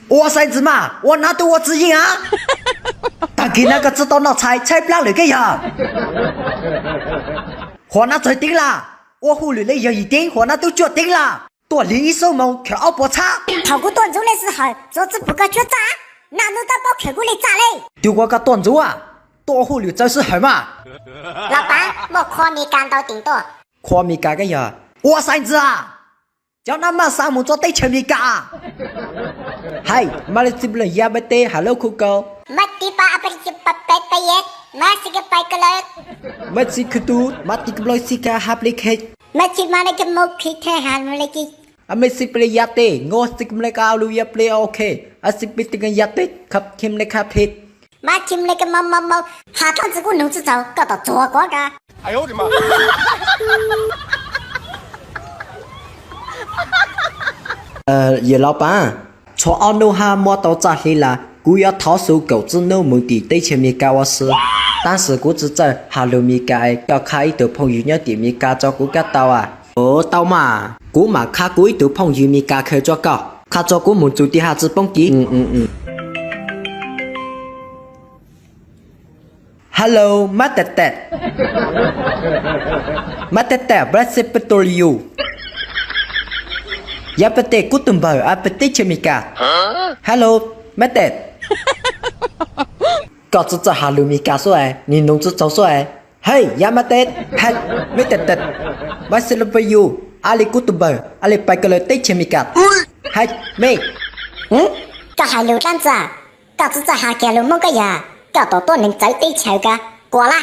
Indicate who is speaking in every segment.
Speaker 1: 我孙子嘛，我哪对我自己啊？但给那个知道那猜不了那个呀。和那决定了，我忽略了有一点，和那都决定了。多另一手梦，去奥博叉。
Speaker 2: 透过短租的时候，桌子不够决炸，哪能打包客过来炸嘞？
Speaker 1: 丢我个短租啊，多忽略就是好嘛。
Speaker 2: 老板，我看你干到顶多。
Speaker 1: 看米干个呀，我孙子啊！叫那马上木做对前米干。嗨，马来西亚人也没得 ，Hello 酷狗。
Speaker 2: Mati pa apa cepat payet, masih ke pai kelak.
Speaker 1: Masih kedut, mati ke belah sika hapliket.
Speaker 2: Masih mana ke mau kita hal lagi.
Speaker 1: Masih play yate, ngosik mereka alu ya play okay. Asik play dengan yate, kap kim mereka play.
Speaker 2: Masih mereka mau, 哈趟子给我弄制造，搞到做光个。
Speaker 3: 哎呦我的妈！
Speaker 1: 叶老板，从奥诺哈摸到扎黑了，我要掏手狗子弄目的对前面干我事，但是我只在哈罗米盖要开一头朋友店面干照顾个到啊。哦，到嘛，我嘛开过一头朋友面干去做搞，他做过满足底下子蹦迪。Hello, Matete. Matete, berasa betul you. Ya betul, ku tumbal, apa betul cemika? Hello, Matete. Kau tu Hello Mika soai, ni nong tu cakap soai. Hey, ya Matete, hey, Matete. Berasa lebih you, ali ku tumbal, ali pai kalau betul cemika. Hey, mate.
Speaker 2: 搞海流蛋子啊，搞制造下给路么个呀？搞到多能走对桥个，过啦。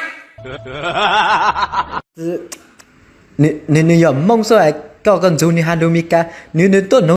Speaker 1: 你要梦说哎，搞个做你Hello Mika，你都能。